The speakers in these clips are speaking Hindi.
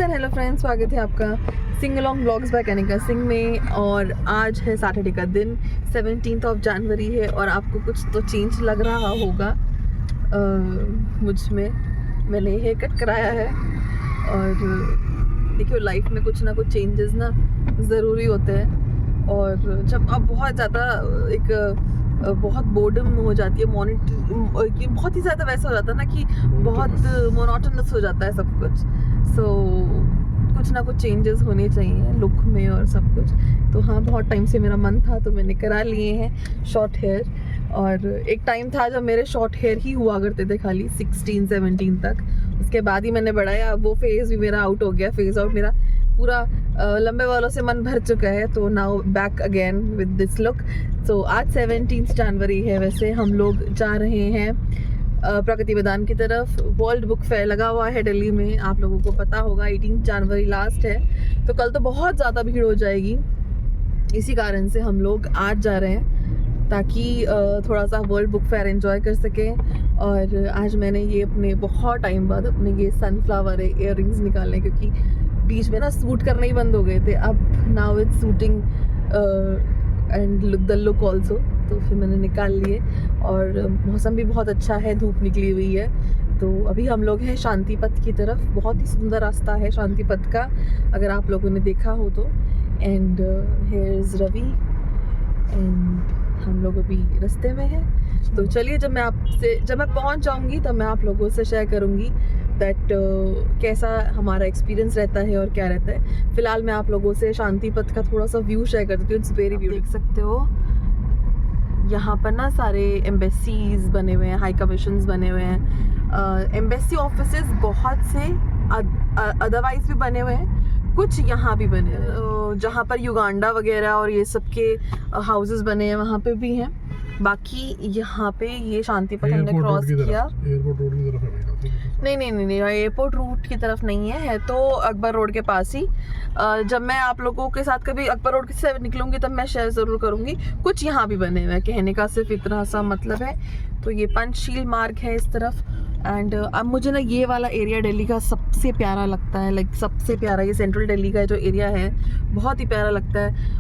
नमस्ते हेलो फ्रेंड्स, स्वागत है आपका sing along blogs by Kanika Singh में। और आज है सैटरडे का दिन, 17 जनवरी है और आपको कुछ तो चेंज लग रहा होगा मुझ में। मैंने हेयर कट कराया है और देखियो लाइफ में कुछ ना कुछ चेंजेस ना ज़रूरी होते हैं। और जब आप बहुत ज़्यादा बहुत बोर्डम हो जाती है, बहुत ही ज़्यादा वैसा हो जाता है ना कि बहुत मोनोटोनस हो जाता है सब कुछ। सो कुछ ना कुछ चेंजेस होने चाहिए लुक में और सब कुछ। तो हाँ, बहुत टाइम से मेरा मन था तो मैंने करा लिए हैं शॉर्ट हेयर। और एक टाइम था जब मेरे शॉर्ट हेयर ही हुआ करते थे खाली 16-17 तक। उसके बाद ही मैंने बढ़ाया। वो फेज़ भी मेरा आउट हो गया, फेज़ आउट मेरा पूरा लंबे वालों से मन भर चुका है। तो now back again with this look. तो आज 17 जनवरी है। वैसे हम लोग जा रहे हैं प्रगति मैदान की तरफ। वर्ल्ड बुक फेयर लगा हुआ है दिल्ली में, आप लोगों को पता होगा। 18 जनवरी लास्ट है, तो कल तो बहुत ज़्यादा भीड़ हो जाएगी। इसी कारण से हम लोग आज जा रहे हैं ताकि थोड़ा सा वर्ल्ड बुक फेयर एंजॉय कर सकें। और आज मैंने ये अपने बहुत टाइम बाद अपने ये सनफ्लावर इयररिंग्स निकाले, क्योंकि बीच में ना सूट करने ही बंद हो गए थे। अब now it's suiting and the look also. तो फिर मैंने निकाल लिए। और मौसम भी बहुत अच्छा है, धूप निकली हुई है। तो अभी हम लोग हैं शांति पथ की तरफ। बहुत ही सुंदर रास्ता है शांति पथ का, अगर आप लोगों ने देखा हो तो। And here is Ravi and हम लोग अभी रास्ते में हैं। तो चलिए, जब मैं पहुंच जाऊंगी तब मैं आप लोगों से शेयर करूंगी दैट कैसा हमारा एक्सपीरियंस रहता है और क्या रहता है। फिलहाल मैं आप लोगों से शांति पथ का थोड़ा सा व्यू शेयर करती हूँ। It's very beautiful. देख सकते हो यहाँ पर ना सारे एम्बेसीज बने हुए हैं, हाई कमीशंस बने हुए हैं। एम्बेसी ऑफिसेज बहुत से अदरवाइज भी बने हुए हैं, कुछ यहाँ भी बने हुए हैं। जहाँ पर युगांडा वगैरह और ये सब के हाउसेस बने हैं वहाँ पे भी हैं। बाकी यहाँ पे ये शांति पथ हमने क्रॉस किया। एयरपोर्ट रोड की तरफ है। नहीं, एयरपोर्ट रूट की तरफ नहीं है तो अकबर रोड के पास ही। जब मैं आप लोगों के साथ कभी अकबर रोड से निकलूंगी तब मैं शेयर ज़रूर करूंगी। कुछ यहाँ भी बने हुए हैं, कहने का सिर्फ इतना सा मतलब है। तो ये पंचशील मार्ग है इस तरफ। एंड अब मुझे ना ये वाला एरिया दिल्ली का सबसे प्यारा लगता है, लाइक सबसे प्यारा। ये सेंट्रल दिल्ली का जो एरिया है बहुत ही प्यारा लगता है।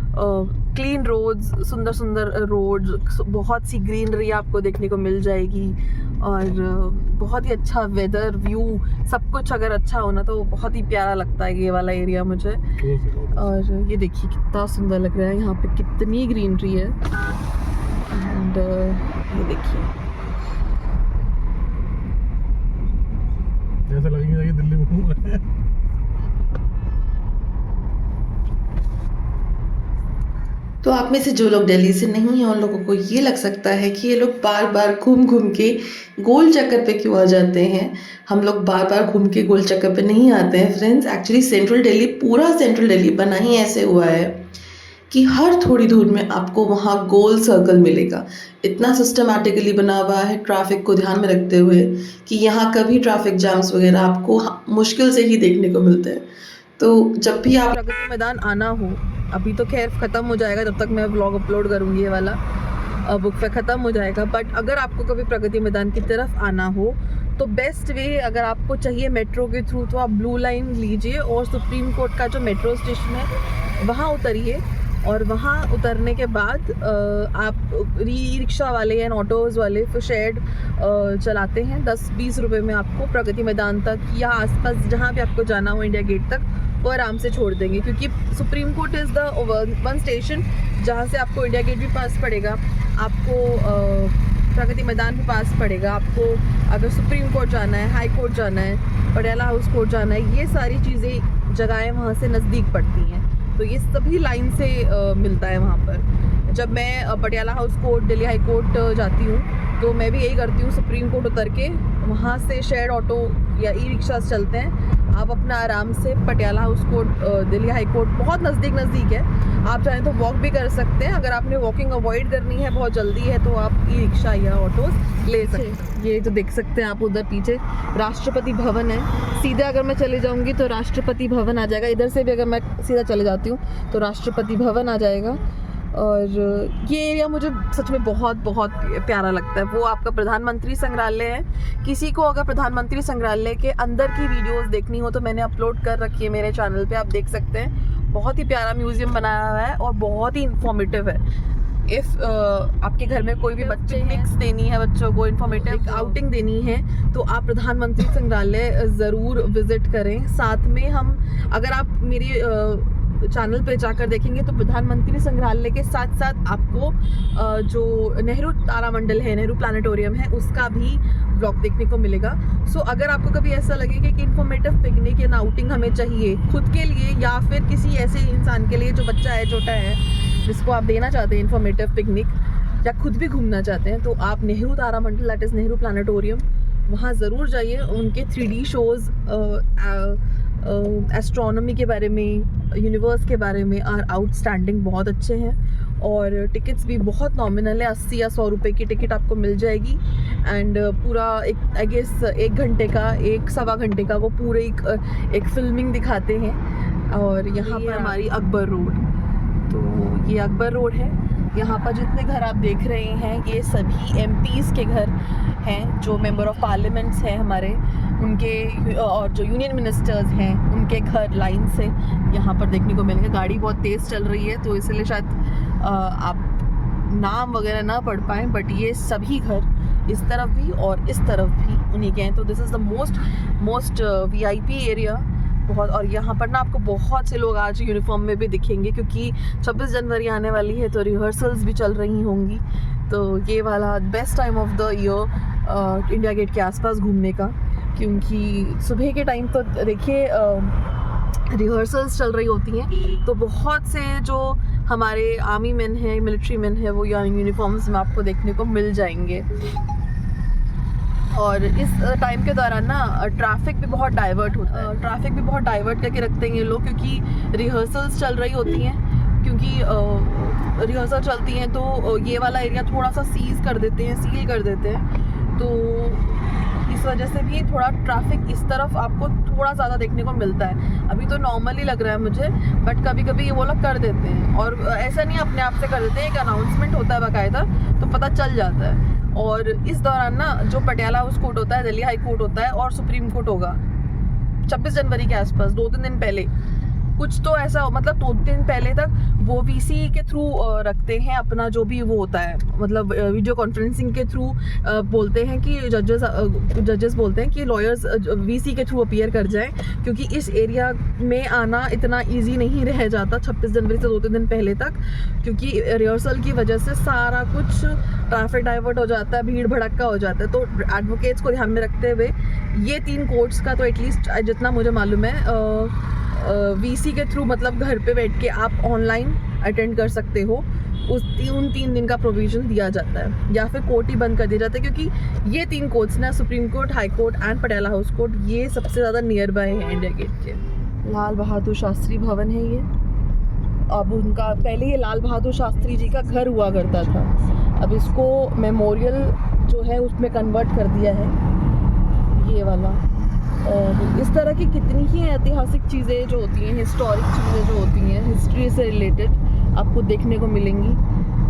क्लीन रोड्स, सुंदर सुंदर रोड्स, बहुत सी ग्रीनरी आपको देखने को मिल जाएगी और बहुत ही अच्छा वेदर, व्यू, सब कुछ अगर अच्छा होना तो बहुत ही प्यारा लगता है ये वाला एरिया मुझे। और ये देखिए कितना सुंदर लग रहा है, यहाँ पे कितनी ग्रीनरी है। एंड ये देखिए ऐसा लगेगा कि दिल्ली में घूम रहे हैं। तो आप में से जो लोग दिल्ली से नहीं हैं उन लोगों को ये लग सकता है कि ये लोग बार बार घूम घूम के गोल चक्कर पे क्यों आ जाते हैं। हम लोग बार बार घूम के गोल चक्कर पे नहीं आते हैं फ्रेंड्स। एक्चुअली सेंट्रल दिल्ली, पूरा सेंट्रल दिल्ली बना ही ऐसे हुआ है कि हर थोड़ी दूर में आपको वहाँ गोल सर्कल मिलेगा। इतना सिस्टमैटिकली बना हुआ है ट्रैफिक को ध्यान में रखते हुए कि यहाँ कभी ट्रैफिक जाम्स वगैरह आपको मुश्किल से ही देखने को मिलते हैं। तो जब भी आप प्रगति मैदान आना हो, अभी तो खैर ख़त्म हो जाएगा जब तक मैं व्लॉग अपलोड करूँगी, ये वाला बुक फेयर ख़त्म हो जाएगा। बट अगर आपको कभी प्रगति मैदान की तरफ आना हो तो बेस्ट वे, अगर आपको चाहिए मेट्रो के थ्रू, तो आप ब्लू लाइन लीजिए और सुप्रीम कोर्ट का जो मेट्रो स्टेशन है वहाँ उतरिए। और वहाँ उतरने के बाद आप रिक्शा वाले या ऑटोज़ वाले फिर शेयर्ड चलाते हैं। 10-20 रुपये में आपको प्रगति मैदान तक या आसपास जहाँ भी आपको जाना हो इंडिया गेट तक वो आराम से छोड़ देंगे। क्योंकि supreme court is the one station जहाँ से आपको इंडिया गेट भी पास पड़ेगा, आपको प्रगति मैदान भी पास पड़ेगा। आपको अगर सुप्रीम कोर्ट जाना है, हाई कोर्ट जाना है, पटियाला हाउस कोर्ट जाना है, ये सारी चीज़ें जगहें वहाँ से नज़दीक पड़ती हैं। तो ये सभी लाइन से मिलता है वहाँ पर। जब मैं Patiala house court, Delhi high court जाती हूँ तो मैं भी यही करती हूँ, सुप्रीम कोर्ट उतर के वहाँ से शेयर्ड ऑटो या ई रिक्शा चलते हैं। आप अपना आराम से Patiala house court, Delhi high court बहुत नज़दीक है। आप चाहें तो वॉक भी कर सकते हैं। अगर आपने वॉकिंग अवॉइड करनी है, बहुत जल्दी है, तो आप ई रिक्शा या ऑटोज़ ले सकते हैं। ये जो देख सकते हैं आप उधर पीछे राष्ट्रपति भवन है। सीधे अगर मैं चले जाऊंगी तो राष्ट्रपति भवन आ जाएगा। इधर से भी अगर मैं सीधा चले जाती हूँ तो राष्ट्रपति भवन आ जाएगा। और ये एरिया मुझे सच में बहुत बहुत प्यारा लगता है। वो आपका प्रधानमंत्री संग्रहालय है। किसी को अगर प्रधानमंत्री संग्रहालय के अंदर की वीडियोस देखनी हो तो मैंने अपलोड कर रखी है मेरे चैनल पे, आप देख सकते हैं। बहुत ही प्यारा म्यूजियम बनाया हुआ है और बहुत ही इंफॉर्मेटिव है। इफ़ आपके घर में कोई भी बच्चे पिक्स देनी है, बच्चों को इन्फॉर्मेटिव आउटिंग देनी है, तो आप प्रधानमंत्री संग्रहालय ज़रूर विज़िट करें। साथ में हम, अगर आप मेरी चैनल पे जाकर देखेंगे तो प्रधानमंत्री संग्रहालय के साथ साथ आपको जो नेहरू तारामंडल है, नेहरू प्लानिटोरियम है, उसका भी ब्लॉग देखने को मिलेगा। सो अगर आपको कभी ऐसा लगे कि इन्फॉर्मेटिव पिकनिक या आउटिंग हमें चाहिए खुद के लिए या फिर किसी ऐसे इंसान के लिए जो बच्चा है, छोटा है, जिसको आप देना चाहते हैं इन्फॉर्मेटिव पिकनिक, या खुद भी घूमना चाहते हैं, तो आप नेहरू तारामंडल, दैट इज़ नेहरू प्लानिटोरियम, वहाँ ज़रूर जाइए। उनके 3D शोज़ एस्ट्रोनॉमी के बारे में, यूनिवर्स के बारे में आर आउटस्टैंडिंग, बहुत अच्छे हैं। और टिकट्स भी बहुत नॉमिनल है, 80 या 100 रुपये की टिकट आपको मिल जाएगी। एंड पूरा एक आई गेस 1 घंटे का, 1-1.25 घंटे का वो पूरे एक फिल्मिंग दिखाते हैं। और यहाँ पर हमारी अकबर रोड, तो ये अकबर रोड है। यहाँ पर जितने घर आप देख रहे हैं ये सभी MPs के घर हैं, जो मेंबर ऑफ पार्लियामेंट्स हैं हमारे, उनके, और जो यूनियन मिनिस्टर्स हैं उनके घर लाइन से यहाँ पर देखने को मिलेंगे। गाड़ी बहुत तेज़ चल रही है तो इसलिए शायद आप नाम वगैरह ना पढ़ पाएँ, बट ये सभी घर इस तरफ भी और इस तरफ भी उन्हीं के हैं। तो this is the most VIP area बहुत। और यहाँ पर ना आपको बहुत से लोग आज यूनिफॉर्म में भी दिखेंगे, क्योंकि 26 जनवरी आने वाली है तो रिहर्सल्स भी चल रही होंगी। तो ये वाला best time of the year India Gate के आसपास घूमने का, क्योंकि सुबह के टाइम तो देखिए रिहर्सल्स चल रही होती हैं, तो बहुत से जो हमारे आर्मी मैन हैं, मिलिट्री मैन हैं, वो यूनिफॉर्म्स में आपको देखने को मिल जाएंगे। और इस टाइम के दौरान ना ट्रैफिक भी बहुत डाइवर्ट होता है, ट्रैफिक भी बहुत डाइवर्ट करके रखते हैं ये लोग, क्योंकि रिहर्सल्स चल रही होती हैं। क्योंकि रिहर्सल चलती हैं तो ये वाला एरिया थोड़ा सा सील कर देते हैं, तो इस वजह से भी थोड़ा ट्रैफिक इस तरफ आपको थोड़ा ज़्यादा देखने को मिलता है। अभी तो नॉर्मल ही लग रहा है मुझे, बट कभी कभी ये वो लोग कर देते हैं, और ऐसा नहीं अपने आप से कर देते हैं, एक अनाउंसमेंट होता है बाकायदा, तो पता चल जाता है। और इस दौरान ना जो पटियाला हाउस कोर्ट होता है, दिल्ली हाई कोर्ट होता है और सुप्रीम कोर्ट होगा 26 जनवरी के आसपास, 2-3 दिन पहले, कुछ तो ऐसा, मतलब 2 दिन पहले तक वो VC के थ्रू रखते हैं अपना जो भी वो होता है, मतलब वीडियो कॉन्फ्रेंसिंग के थ्रू बोलते हैं कि जजेस बोलते हैं कि लॉयर्स VC के थ्रू अपीयर कर जाएं, क्योंकि इस एरिया में आना इतना इजी नहीं रह जाता 26 जनवरी से 2-3 दिन पहले तक, क्योंकि रिहर्सल की वजह से सारा कुछ ट्रैफिक डाइवर्ट हो जाता है, भीड़ भड़क्का हो जाता है। तो एडवोकेट्स को ध्यान में रखते हुए ये 3 कोर्ट्स का तो एटलीस्ट जितना मुझे मालूम है VC के थ्रू, मतलब घर पे बैठ के आप ऑनलाइन अटेंड कर सकते हो, उन 3 दिन का प्रोविज़न दिया जाता है, या फिर कोर्ट ही बंद कर दिया जाता है, क्योंकि ये 3 कोर्ट्स ना, supreme court, high court and Patiala house court, ये सबसे ज़्यादा नियर बाय है इंडिया गेट के। लाल बहादुर शास्त्री भवन है ये। अब उनका पहले ये लाल बहादुर शास्त्री जी का घर हुआ करता था, अब इसको मेमोरियल जो है उसमें कन्वर्ट कर दिया है, ये वाला। और इस तरह की कितनी ही ऐतिहासिक चीज़ें जो होती हैं, हिस्टोरिक चीज़ें जो होती हैं, हिस्ट्री से रिलेटेड, आपको देखने को मिलेंगी।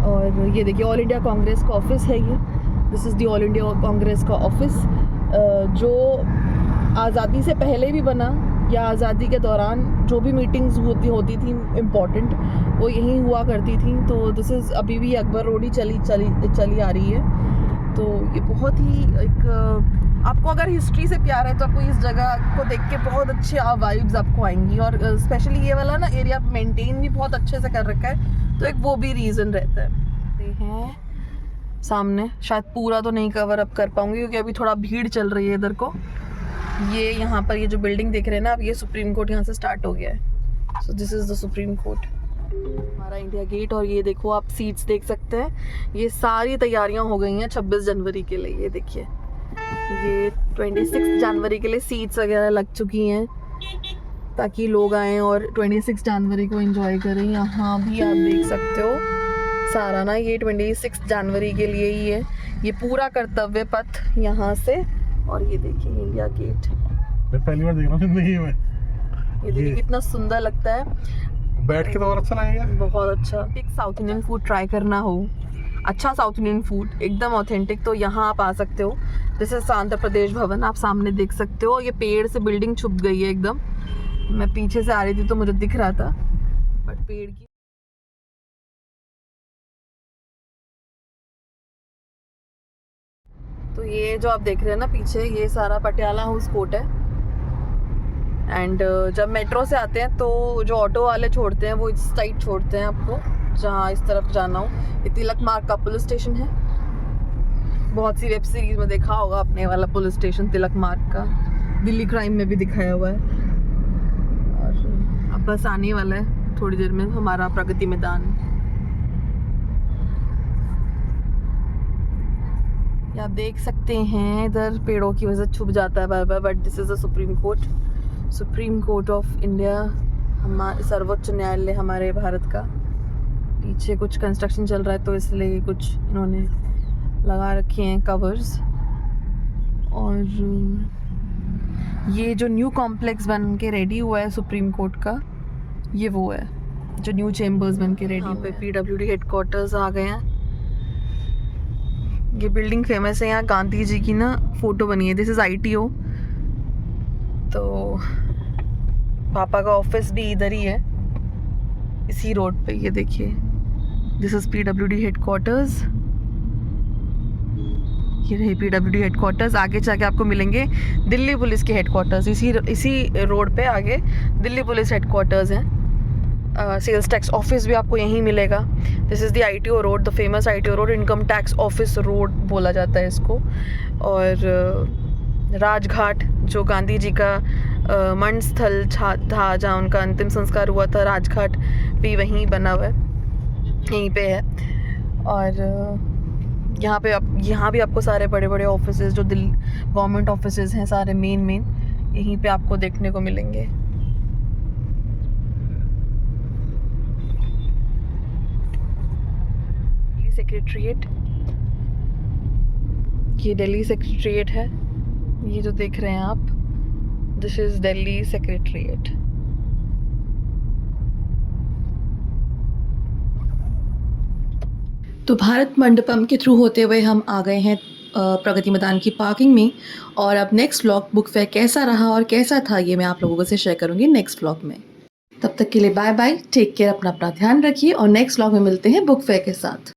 और ये देखिए ऑल इंडिया कांग्रेस का ऑफिस है ये, this is the all India Congress का ऑफिस, जो आज़ादी से पहले भी बना या आज़ादी के दौरान जो भी मीटिंग्स होती थी इम्पॉर्टेंट, वो यहीं हुआ करती थी। तो दिस इज़ अभी भी अकबर रोड ही चली आ रही है। तो ये बहुत ही एक, आपको अगर हिस्ट्री से प्यार है तो आपको इस जगह को देख के बहुत अच्छे वाइब्स आपको आएंगी। और स्पेशली ये वाला ना एरिया मेंटेन भी बहुत अच्छे से कर रखा है, तो एक वो भी रीज़न रहता है। ये हैं सामने, शायद पूरा तो नहीं कवर अप कर पाऊंगी क्योंकि अभी थोड़ा भीड़ चल रही है इधर को। ये यहाँ पर ये जो बिल्डिंग देख रहे हैं ना, अब ये सुप्रीम कोर्ट यहाँ से स्टार्ट हो गया है। So this is the supreme court, हमारा इंडिया गेट। और ये देखो आप सीट्स देख सकते हैं, ये सारी तैयारियां हो गई हैं 26 जनवरी के लिए। ये देखिए ये 26 जनवरी के लिए सीट्स वगैरह लग चुकी हैं, ताकि लोग आएँ और 26 जनवरी को एंजॉय करें। यहाँ भी आप देख सकते हो सारा ना, ये 26 जनवरी के लिए ही है ये पूरा कर्तव्य पथ यहाँ से। और ये देखिए इंडिया गेट, मैं पहली बार देख रहा हूँ जिंदगी में। ये देखिए कितना सुंदर लगता है। बैठ के तो और अच्छा लगेगा। बहुत अच्छा। एक साउथ इंडियन फूड ट्राई करना हो, अच्छा साउथ इंडियन फूड एकदम ऑथेंटिक, तो यहाँ आप आ सकते हो। दिस इज आंध्र प्रदेश भवन, आप सामने देख सकते हो। ये पेड़ से बिल्डिंग छुप गई है एकदम। मैं पीछे से आ रही थी तो मुझे दिख रहा था, बट पेड़ की। तो ये जो आप देख रहे हैं ना पीछे, ये सारा पटियाला हाउस कोर्ट है। एंड जब मेट्रो से आते हैं तो जो ऑटो वाले छोड़ते हैं वो इस साइड छोड़ते हैं आपको, जहाँ इस तरफ जाना हो। ये तिलक मार्ग का पुलिस स्टेशन है। बहुत सी वेब सीरीज में देखा होगा अपने वाला पुलिस स्टेशन तिलक मार्ग का, दिल्ली क्राइम में भी दिखाया हुआ है। और अब बस आने वाला है थोड़ी देर में हमारा प्रगति मैदान। ये आप देख सकते हैं इधर पेड़ों की वजह से छुप जाता है बार बार, but this is the supreme court of India, हमारे सर्वोच्च न्यायालय हमारे भारत का। पीछे कुछ कंस्ट्रक्शन चल रहा है तो इसलिए कुछ इन्होंने लगा रखे हैं कवर्स। और ये जो न्यू कॉम्प्लेक्स बन के रेडी हुआ है सुप्रीम कोर्ट का, ये वो है जो न्यू चेम्बर्स बन के रेडी हुए। PWD हेडक्वार्टर्स आ गए हैं। ये बिल्डिंग फेमस है, यहाँ गांधी जी की ना फोटो बनी है। This is ITO। तो पापा का ऑफिस भी इधर ही है, इसी रोड पे। ये देखिए, दिस इज PWD हेडक्वार्टर्स। ये रहे PWD हेडक्वार्टर्स। आगे जाके आपको मिलेंगे दिल्ली पुलिस के हेडक्वार्टर्स। इसी रोड पे आगे दिल्ली पुलिस हेडक्वार्टर्स हैं। सेल्स टैक्स ऑफिस भी आपको यहीं मिलेगा। This is the ITO road, the famous ITO road. Income tax office road बोला जाता है इसको। और राजघाट, जो गांधी जी का मंड स्थल था जहाँ उनका अंतिम संस्कार हुआ था, राजघाट भी वहीं बना हुआ है, यहीं पे है। और यहाँ भी आपको सारे बड़े बड़े ऑफिसेज जो गवर्नमेंट ऑफिसेज हैं, सारे मेन यहीं पे आपको देखने को मिलेंगे। सेक्रेटरीट, ये दिल्ली सेक्रेटरीट है। ये जो देख रहे हैं आप, दिस इज दिल्ली सेक्रेटरीट। तो भारत मंडपम के थ्रू होते हुए हम आ गए हैं प्रगति मैदान की पार्किंग में। और अब नेक्स्ट व्लॉग बुक फेयर कैसा रहा और कैसा था, ये मैं आप लोगों से शेयर करूंगी नेक्स्ट व्लॉग में। तब तक के लिए बाय बाय, टेक केयर, अपना ध्यान रखिए और नेक्स्ट व्लॉग में मिलते हैं बुक फेयर के साथ।